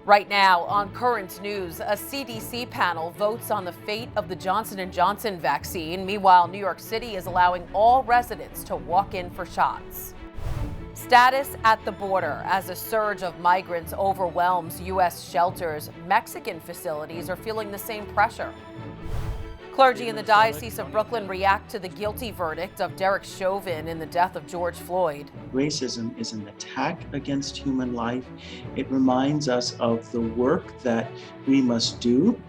Right now on Current News, a CDC panel votes on the fate of the Johnson & Johnson vaccine. Meanwhile, New York City is allowing all residents to walk in for shots. Status at the border as a surge of migrants overwhelms U.S. shelters. Mexican facilities are feeling the same pressure. Clergy in the Diocese of Brooklyn react to the guilty verdict of Derek Chauvin in the death of George Floyd. Racism is an attack against human life. It reminds us of the work that we must do.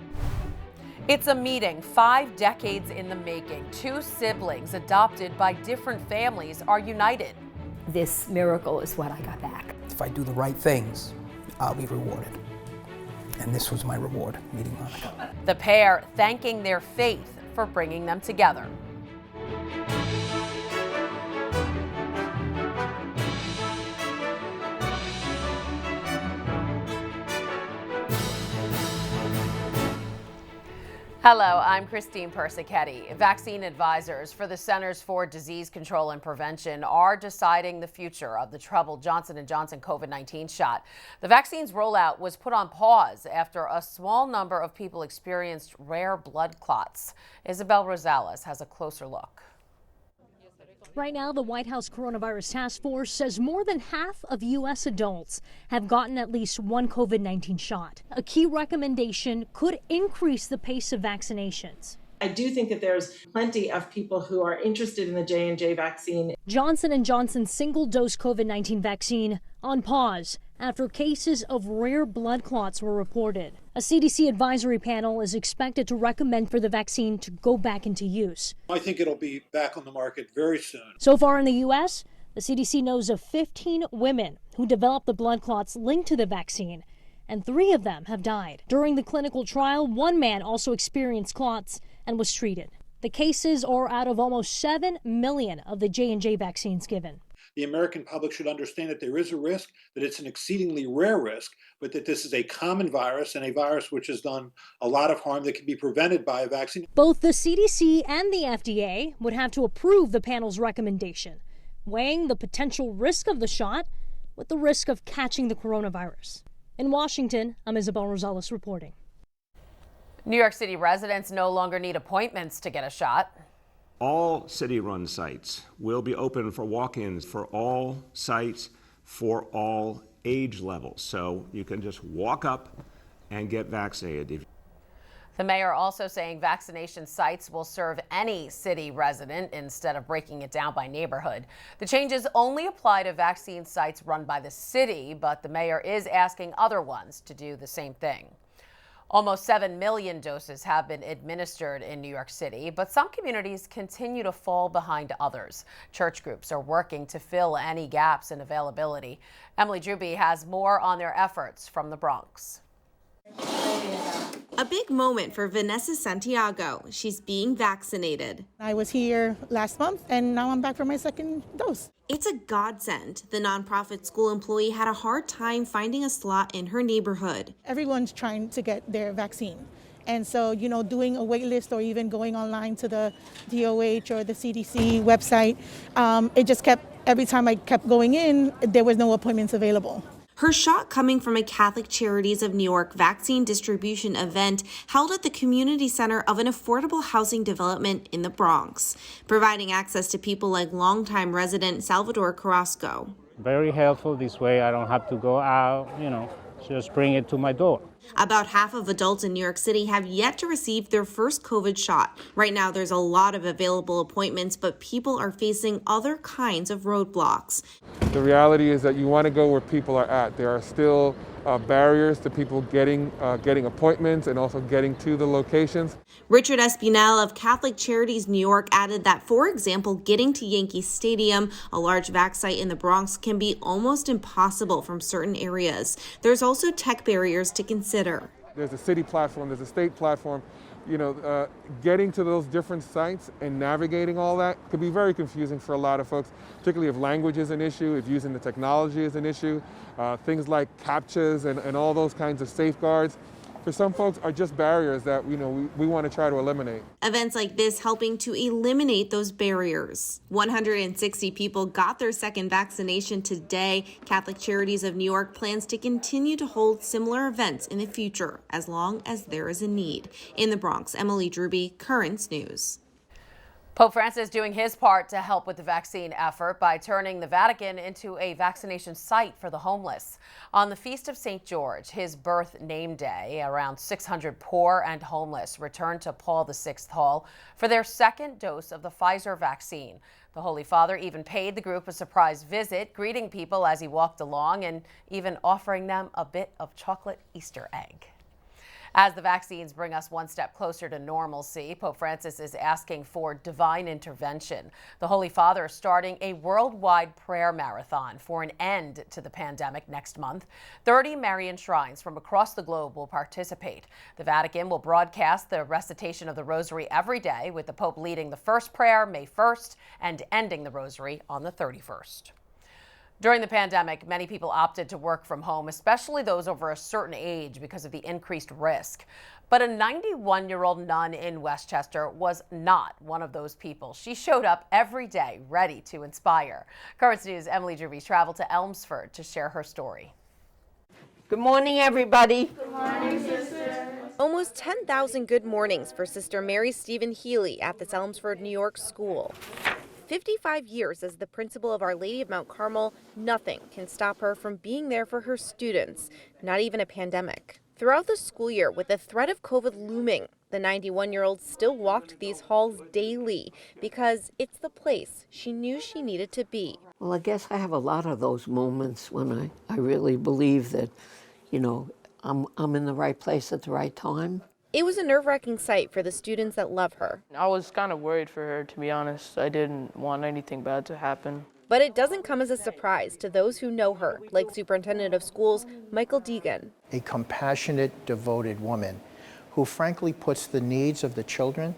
It's a meeting 5 decades in the making. Two siblings adopted by different families are united. This miracle is what I got back. If I do the right things, I'll be rewarded. And this was my reward, meeting Monica. The pair thanking their faith for bringing them together. Hello, I'm Christine Persichetti. Vaccine advisors for the Centers for Disease Control and Prevention are deciding the future of the troubled Johnson & Johnson COVID-19 shot. The vaccine's rollout was put on pause after a small number of people experienced rare blood clots. Isabel Rosales has a closer look. Right now, the White House Coronavirus Task Force says more than half of U.S. adults have gotten at least one COVID-19 shot. A key recommendation could increase the pace of vaccinations. I do think that there's plenty of people who are interested in the J&J vaccine. Johnson & Johnson's single-dose COVID-19 vaccine on pause after cases of rare blood clots were reported. A CDC advisory panel is expected to recommend for the vaccine to go back into use. I think it'll be back on the market very soon. So far in the U.S., the CDC knows of 15 women who developed the blood clots linked to the vaccine, and 3 of them have died. During the clinical trial, 1 man also experienced clots and was treated. The cases are out of almost 7 million of the J&J vaccines given. The American public should understand that there is a risk, that it's an exceedingly rare risk, but that this is a common virus and a virus which has done a lot of harm that can be prevented by a vaccine. Both the CDC and the FDA would have to approve the panel's recommendation, weighing the potential risk of the shot with the risk of catching the coronavirus. In Washington, I'm Isabel Rosales reporting. New York City residents no longer need appointments to get a shot. All city-run sites will be open for walk-ins for all sites for all age levels. So you can just walk up and get vaccinated. The mayor also saying vaccination sites will serve any city resident instead of breaking it down by neighborhood. The changes only apply to vaccine sites run by the city, but the mayor is asking other ones to do the same thing. Almost 7 million doses have been administered in New York City, but some communities continue to fall behind others. Church groups are working to fill any gaps in availability. Emily Druby has more on their efforts from the Bronx. A big moment for Vanessa Santiago. She's being vaccinated. I was here last month and now I'm back for my second dose. It's a godsend. The nonprofit school employee had a hard time finding a slot in her neighborhood. Everyone's trying to get their vaccine. And so, doing a wait list or even going online to the DOH or the CDC website, it just every time I kept going in, there was no appointments available. Her shot coming from a Catholic Charities of New York vaccine distribution event held at the community center of an affordable housing development in the Bronx, providing access to people like longtime resident Salvador Carrasco. Very helpful. This way I don't have to go out, just bring it to my door. About half of adults in New York City have yet to receive their first COVID shot. Right now, there's a lot of available appointments, but people are facing other kinds of roadblocks. The reality is that you want to go where people are at. There are still barriers to people getting appointments and also getting to the locations. Richard Espinel of Catholic Charities New York added that, for example, getting to Yankee Stadium, a large vac site in the Bronx, can be almost impossible from certain areas. There's also tech barriers to consider. There's a city platform, there's a state platform. Getting to those different sites and navigating all that could be very confusing for a lot of folks, particularly if language is an issue, if using the technology is an issue, things like CAPTCHAs and all those kinds of safeguards. for some folks are just barriers that we want to try to eliminate. Events like this helping to eliminate those barriers. 160 people got their second vaccination today. Catholic Charities of New York plans to continue to hold similar events in the future as long as there is a need. In the Bronx, Emily Druby, Currents News. Pope Francis doing his part to help with the vaccine effort by turning the Vatican into a vaccination site for the homeless. On the Feast of St. George, his birth name day, around 600 poor and homeless returned to Paul VI Hall for their second dose of the Pfizer vaccine. The Holy Father even paid the group a surprise visit, greeting people as he walked along and even offering them a bit of chocolate Easter egg. As the vaccines bring us one step closer to normalcy, Pope Francis is asking for divine intervention. The Holy Father is starting a worldwide prayer marathon for an end to the pandemic next month. 30 Marian shrines from across the globe will participate. The Vatican will broadcast the recitation of the Rosary every day, with the Pope leading the first prayer May 1st and ending the Rosary on the 31st. During the pandemic, many people opted to work from home, especially those over a certain age, because of the increased risk. But a 91-year-old nun in Westchester was not one of those people. She showed up every day, ready to inspire. Currents News' Emily Druby traveled to Elmsford to share her story. Good morning, everybody. Good morning, sister. Almost 10,000 good mornings for Sister Mary Stephen Healy at this Elmsford, New York school. 55 years as the principal of Our Lady of Mount Carmel, nothing can stop her from being there for her students, not even a pandemic. Throughout the school year, with the threat of COVID looming, the 91-year-old still walked these halls daily because it's the place she knew she needed to be. Well, I guess I have a lot of those moments when I really believe that, I'm in the right place at the right time. It was a nerve-wracking sight for the students that love her. I was kind of worried for her, to be honest. I didn't want anything bad to happen. But it doesn't come as a surprise to those who know her, like Superintendent of Schools Michael Deegan. A compassionate, devoted woman who frankly puts the needs of the children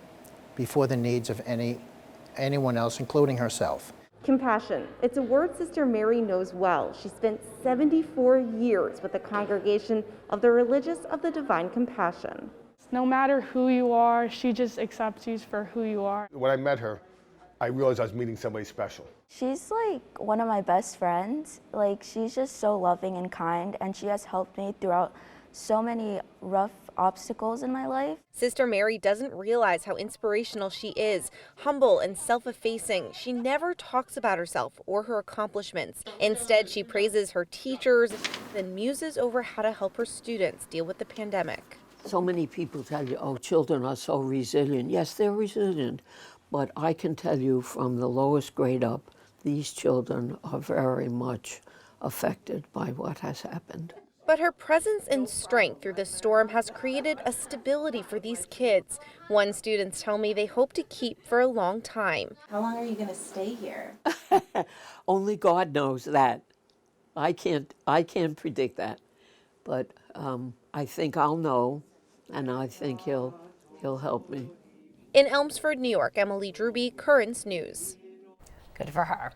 before the needs of anyone else, including herself. Compassion. It's a word Sister Mary knows well. She spent 74 years with the Congregation of the Religious of the Divine Compassion. No matter who you are, she just accepts you for who you are. When I met her, I realized I was meeting somebody special. She's like one of my best friends. She's just so loving and kind, and she has helped me throughout so many rough obstacles in my life. Sister Mary doesn't realize how inspirational she is. Humble and self-effacing, she never talks about herself or her accomplishments. Instead, she praises her teachers and muses over how to help her students deal with the pandemic. So many people tell you, oh, children are so resilient. Yes, they're resilient, but I can tell you from the lowest grade up, these children are very much affected by what has happened. But her presence and strength through the storm has created a stability for these kids. One students tell me they hope to keep for a long time. How long are you going to stay here? Only God knows that. I can't predict that, but I think I'll know. And I think he'll help me. In Elmsford, New York, Emily Druby, Currents News. Good for her.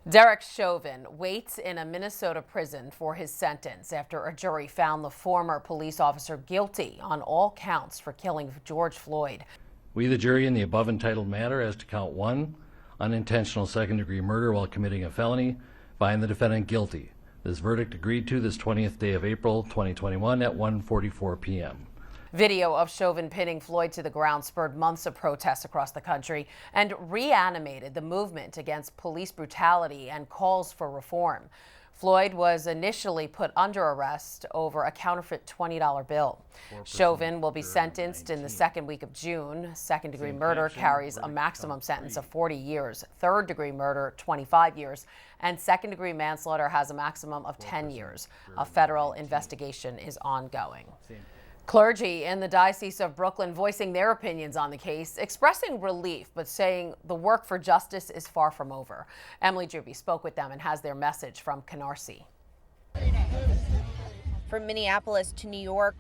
Derek Chauvin waits in a Minnesota prison for his sentence after a jury found the former police officer guilty on all counts for killing George Floyd. We, the jury, in the above entitled matter as to count 1, unintentional second-degree murder while committing a felony, find the defendant guilty. This verdict agreed to this 20th day of April 2021 at 1:44 p.m. Video of Chauvin pinning Floyd to the ground spurred months of protests across the country and reanimated the movement against police brutality and calls for reform. Floyd was initially put under arrest over a counterfeit $20 bill. Chauvin will be sentenced in the second week of June. Second-degree murder carries a maximum sentence of 40 years, third-degree murder 25 years, and second-degree manslaughter has a maximum of 10 years. A federal investigation is ongoing. Clergy in the Diocese of Brooklyn voicing their opinions on the case, expressing relief, but saying the work for justice is far from over. Emily Druby spoke with them and has their message from Canarsie. From Minneapolis to New York,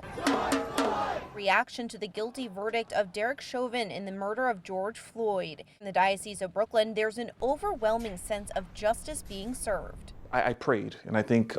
reaction to the guilty verdict of Derek Chauvin in the murder of George Floyd. In the Diocese of Brooklyn, there's an overwhelming sense of justice being served. I prayed, and I think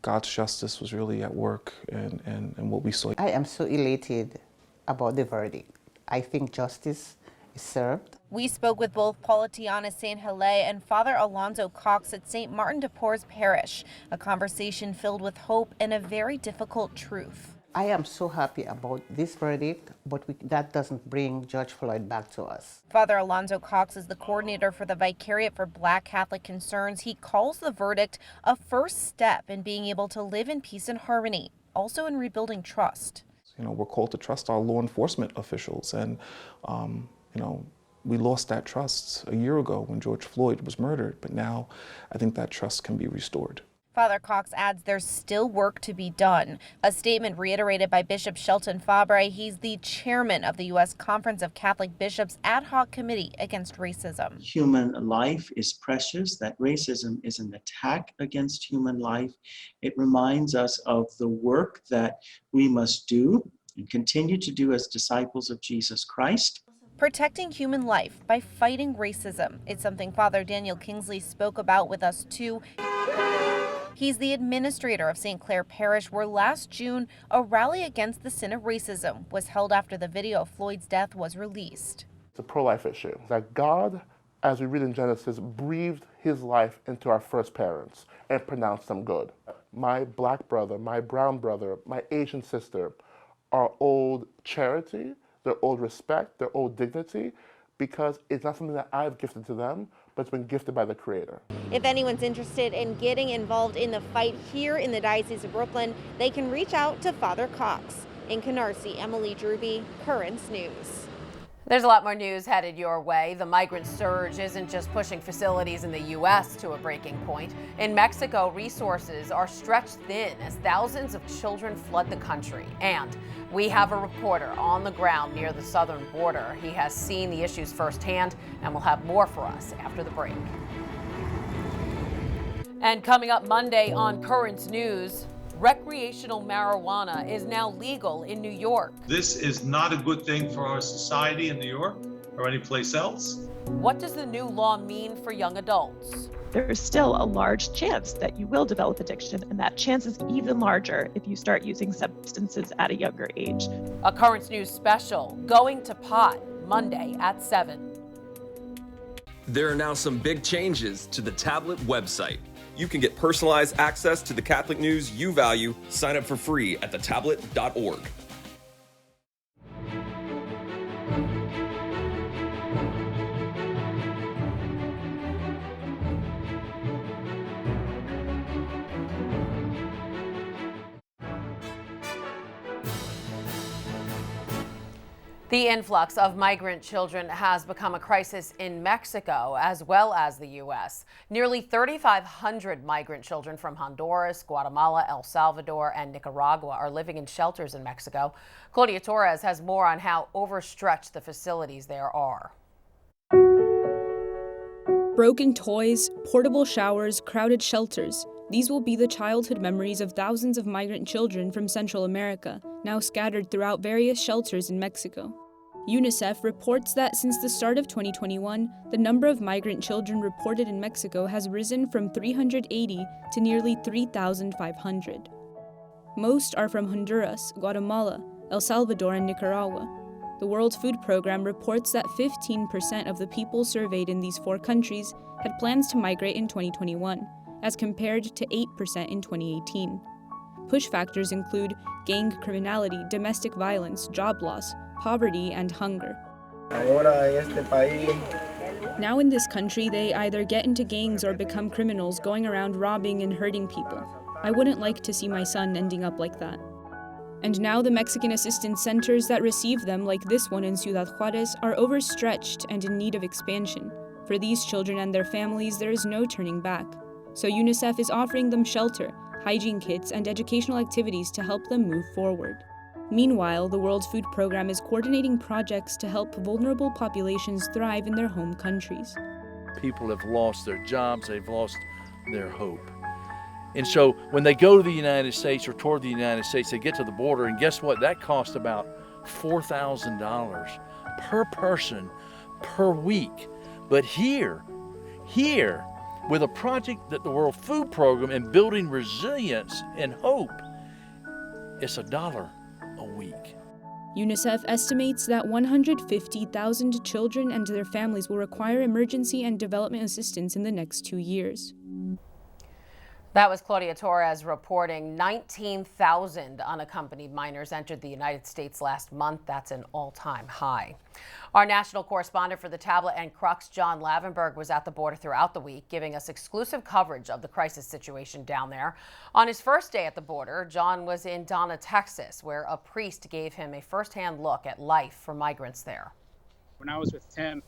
God's justice was really at work and what we saw. I am so elated about the verdict. I think justice is served. We spoke with both Paula Tiana St. Hilaire and Father Alonzo Cox at St. Martin de Porres Parish, a conversation filled with hope and a very difficult truth. I am so happy about this verdict, but that doesn't bring George Floyd back to us. Father Alonzo Cox is the coordinator for the Vicariate for Black Catholic Concerns. He calls the verdict a first step in being able to live in peace and harmony, also in rebuilding trust. You know, we're called to trust our law enforcement officials, and you know, we lost that trust a year ago when George Floyd was murdered, but now I think that trust can be restored. Father Cox adds there's still work to be done. A statement reiterated by Bishop Shelton Fabre. He's the chairman of the U.S. Conference of Catholic Bishops Ad Hoc Committee Against Racism. Human life is precious, that racism is an attack against human life. It reminds us of the work that we must do and continue to do as disciples of Jesus Christ. Protecting human life by fighting racism. It's something Father Daniel Kingsley spoke about with us too. He's the administrator of St. Clair Parish, where last June, a rally against the sin of racism was held after the video of Floyd's death was released. It's a pro-life issue. That God, as we read in Genesis, breathed his life into our first parents and pronounced them good. My black brother, my brown brother, my Asian sister are owed charity, they're owed respect, they're owed dignity, because it's not something that I've gifted to them, but it's been gifted by the Creator. If anyone's interested in getting involved in the fight here in the Diocese of Brooklyn, they can reach out to Father Cox. In Canarsie, Emily Druby, Currents News. There's a lot more news headed your way. The migrant surge isn't just pushing facilities in the U.S. to a breaking point. In Mexico, resources are stretched thin as thousands of children flood the country. And we have a reporter on the ground near the southern border. He has seen the issues firsthand and will have more for us after the break. And coming up Monday on Currents News, recreational marijuana is now legal in New York. This is not a good thing for our society in New York or anyplace else. What does the new law mean for young adults? There's still a large chance that you will develop addiction, and that chance is even larger if you start using substances at a younger age. A Currents News special, Going to Pot, Monday at 7. There are now some big changes to the tablet website. You can get personalized access to the Catholic news you value. Sign up for free at thetablet.org. The influx of migrant children has become a crisis in Mexico as well as the U.S. Nearly 3,500 migrant children from Honduras, Guatemala, El Salvador, and Nicaragua are living in shelters in Mexico. Claudia Torres has more on how overstretched the facilities there are. Broken toys, portable showers, crowded shelters. These will be the childhood memories of thousands of migrant children from Central America, now scattered throughout various shelters in Mexico. UNICEF reports that since the start of 2021, the number of migrant children reported in Mexico has risen from 380 to nearly 3,500. Most are from Honduras, Guatemala, El Salvador, and Nicaragua. The World Food Program reports that 15% of the people surveyed in these four countries had plans to migrate in 2021, as compared to 8% in 2018. Push factors include gang criminality, domestic violence, job loss, poverty, and hunger. Now in this country, they either get into gangs or become criminals going around robbing and hurting people. I wouldn't like to see my son ending up like that. And now the Mexican assistance centers that receive them, like this one in Ciudad Juarez, are overstretched and in need of expansion. For these children and their families, there is no turning back. So UNICEF is offering them shelter, hygiene kits, and educational activities to help them move forward. Meanwhile, the World Food Program is coordinating projects to help vulnerable populations thrive in their home countries. People have lost their jobs, they've lost their hope. And so when they go to the United States or toward the United States, they get to the border, and guess what? That costs about $4,000 per person per week. But here, with a project that the World Food Program and building resilience and hope, it's $1 a week. UNICEF estimates that 150,000 children and their families will require emergency and development assistance in the next 2 years. That was Claudia Torres reporting 19,000 unaccompanied minors entered the United States last month. That's an all-time high. Our national correspondent for the Tablet and Crux, John Lavenberg, was at the border throughout the week, giving us exclusive coverage of the crisis situation down there. On his first day at the border, John was in Donna, Texas, where a priest gave him a firsthand look at life for migrants there. When I was with Tim,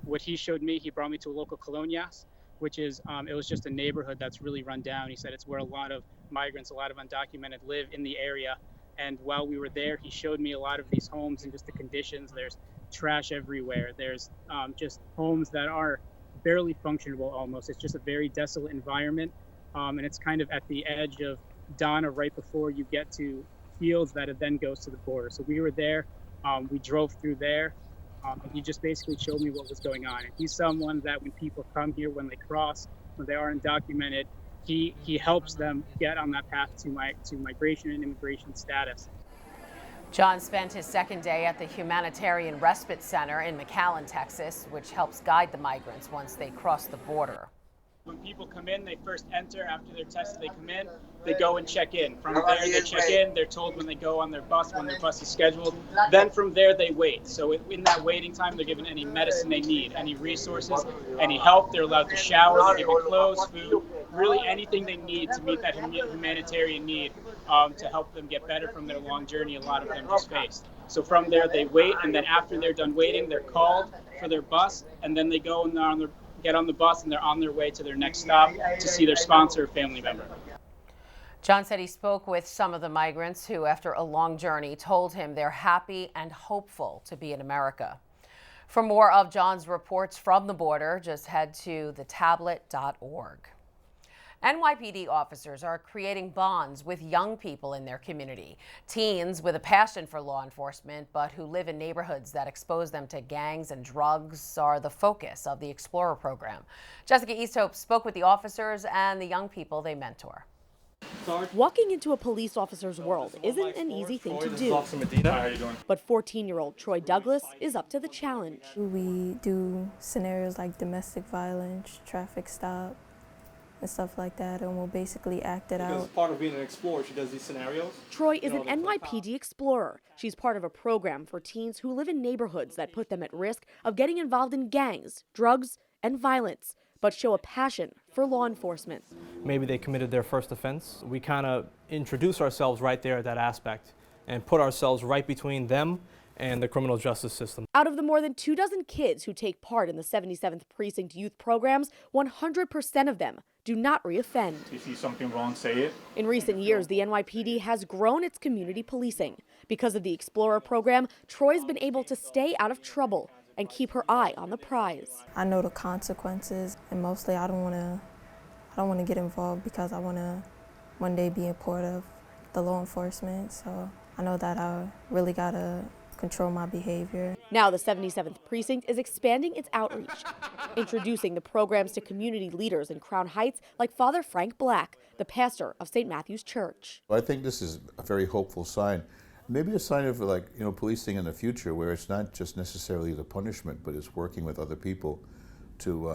what he showed me, he brought me to a local colonias, which is, it was just a neighborhood that's really run down. He said it's where a lot of migrants, a lot of undocumented live in the area. And while we were there, he showed me a lot of these homes and just the conditions. There's trash everywhere. There's just homes that are barely functionable almost. It's just a very desolate environment. And it's kind of at the edge of Donna right before you get to fields that it then goes to the border. So we were there, we drove through there. And he just basically showed me what was going on. And he's someone that when people come here, when they cross, when they are undocumented, he helps them get on that path to migration and immigration status. John spent his second day at the Humanitarian Respite Center in McAllen, Texas, which helps guide the migrants once they cross the border. When people come in, they first enter. After they're tested, they come in, they go and check in. From there, they check in. They're told when they go on their bus, when their bus is scheduled. Then from there, they wait. So in that waiting time, they're given any medicine they need, any resources, any help. They're allowed to shower, they're given clothes, food, really anything they need to meet that humanitarian need to help them get better from their long journey a lot of them just faced. So from there, they wait, and then after they're done waiting, they're called for their bus, and then they go and they're get on the bus and they're on their way to their next stop to see their sponsor or family member. John said he spoke with some of the migrants who, after a long journey, told him they're happy and hopeful to be in America. For more of John's reports from the border, just head to thetablet.org. NYPD officers are creating bonds with young people in their community. Teens with a passion for law enforcement, but who live in neighborhoods that expose them to gangs and drugs are the focus of the Explorer program. Jessica Easthope spoke with the officers and the young people they mentor. Walking into a police officer's world isn't an easy thing to do. But 14-year-old Troy Douglas is up to the challenge. We do scenarios like domestic violence, traffic stop, and stuff like that, and we'll basically act it out. As part of being an explorer, she does these scenarios. Troy is an NYPD Explorer. She's part of a program for teens who live in neighborhoods that put them at risk of getting involved in gangs, drugs, and violence, but show a passion for law enforcement. Maybe they committed their first offense. We kind of introduce ourselves right there at that aspect and put ourselves right between them and the criminal justice system. Out of the more than 24 kids who take part in the 77th Precinct youth programs, 100% of them do not reoffend. If you see something wrong, say it. In recent years, the NYPD has grown its community policing. Because of the Explorer program, Troy's been able to stay out of trouble and keep her eye on the prize. I know the consequences, and mostly I don't want to get involved because I want to one day be a part of the law enforcement. So I know that I really gotta control my behavior. Now the 77th Precinct is expanding its outreach, introducing the programs to community leaders in Crown Heights like Father Frank Black, the pastor of St. Matthew's Church. I think this is a very hopeful sign. Maybe a sign of policing in the future where it's not just necessarily the punishment, but it's working with other people to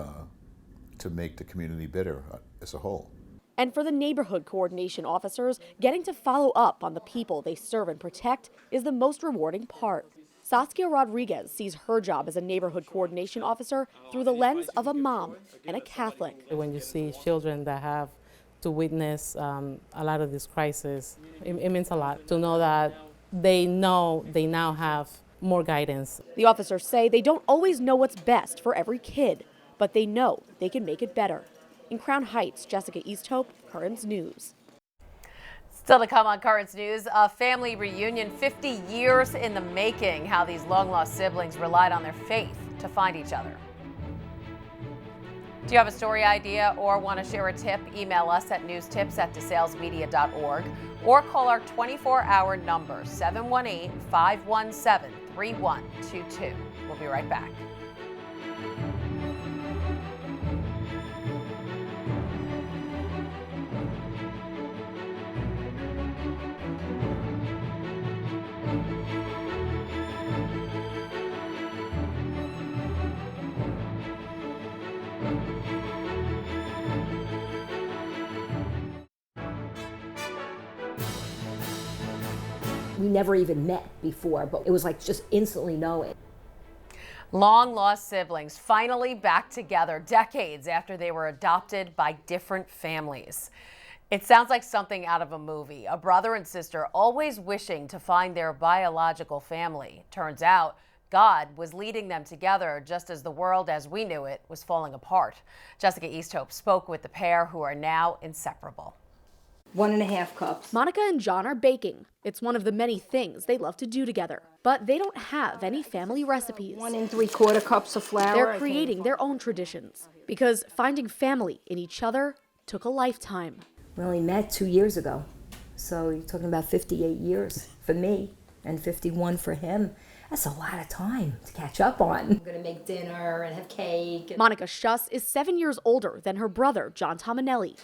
make the community better as a whole. And for the neighborhood coordination officers, getting to follow up on the people they serve and protect is the most rewarding part. Saskia Rodriguez sees her job as a neighborhood coordination officer through the lens of a mom and a Catholic. When you see children that have to witness a lot of this crisis, it means a lot to know that they now have more guidance. The officers say they don't always know what's best for every kid, but they know they can make it better. In Crown Heights, Jessica Easthope, Currents News. Still to come on Currents News, a family reunion 50 years in the making, how these long-lost siblings relied on their faith to find each other. Do you have a story idea or want to share a tip? Email us at newstips@desalesmedia.org or call our 24-hour number, 718-517-3122. We'll be right back. We never even met before, but it was like just instantly knowing. Long-lost siblings finally back together decades after they were adopted by different families. It sounds like something out of a movie. A brother and sister always wishing to find their biological family. Turns out God was leading them together just as the world as we knew it was falling apart. Jessica Easthope spoke with the pair who are now inseparable. 1.5 cups. Monica and John are baking. It's one of the many things they love to do together. But they don't have any family recipes. 1 3/4 cups of flour. They're creating their own traditions because finding family in each other took a lifetime. We only met 2 years ago. So you're talking about 58 years for me and 51 for him. That's a lot of time to catch up on. I'm going to make dinner and have cake. Monica Schuss is 7 years older than her brother, John Tominelli,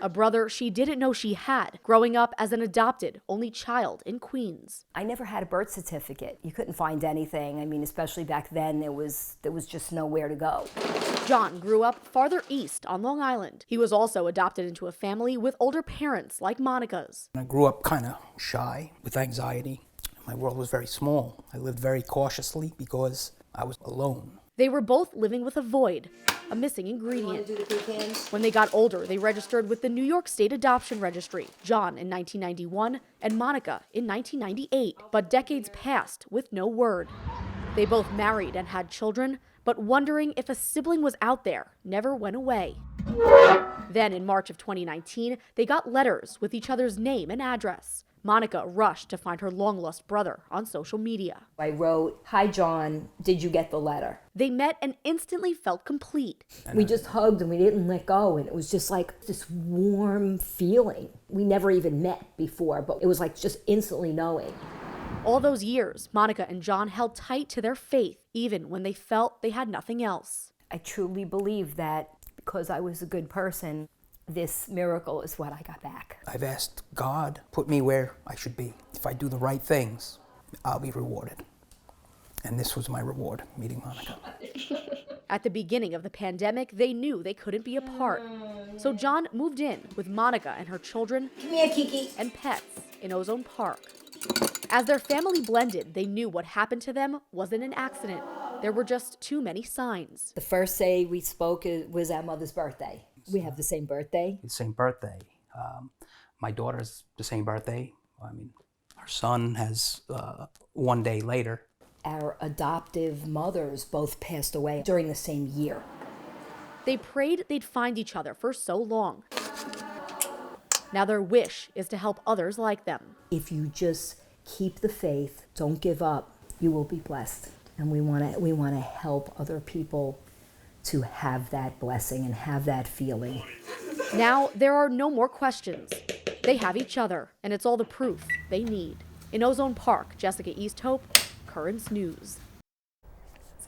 a brother she didn't know she had, growing up as an adopted only child in Queens. I never had a birth certificate. You couldn't find anything. I mean, especially back then, there was just nowhere to go. John grew up farther east on Long Island. He was also adopted into a family with older parents like Monica's. I grew up kind of shy with anxiety. My world was very small. I lived very cautiously because I was alone. They were both living with a void, a missing ingredient. When they got older, they registered with the New York State Adoption Registry, John in 1991 and Monica in 1998. But decades passed with no word. They both married and had children, but wondering if a sibling was out there never went away. Then in March of 2019, they got letters with each other's name and address. Monica rushed to find her long-lost brother on social media. I wrote, "Hi, John, did you get the letter?" They met and instantly felt complete. We just hugged and we didn't let go, and it was just like this warm feeling. We never even met before, but it was like just instantly knowing. All those years, Monica and John held tight to their faith, even when they felt they had nothing else. I truly believe that because I was a good person, this miracle is what I got back. I've asked God, put me where I should be. If I do the right things, I'll be rewarded. And this was my reward, meeting Monica. At the beginning of the pandemic, they knew they couldn't be apart. So John moved in with Monica and her children Come here, Kiki. And pets in Ozone Park. As their family blended, they knew what happened to them wasn't an accident. There were just too many signs. The first day we spoke was our mother's birthday. We have the same birthday. The same birthday. My daughter's the same birthday. I mean, our son has 1 day later. Our adoptive mothers both passed away during the same year. They prayed they'd find each other for so long. Now their wish is to help others like them. If you just keep the faith, don't give up, you will be blessed. And we want to help other people to have that blessing and have that feeling. Now there are no more questions. They have each other, and it's all the proof they need. In Ozone Park, Jessica Easthope, Currents News.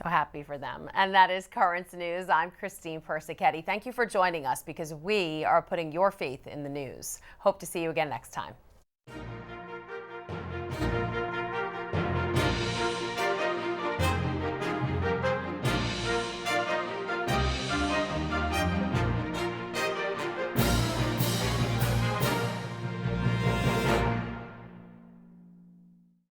So happy for them. And that is Currents News. I'm Christine Persichetti. Thank you for joining us because we are putting your faith in the news. Hope to see you again next time.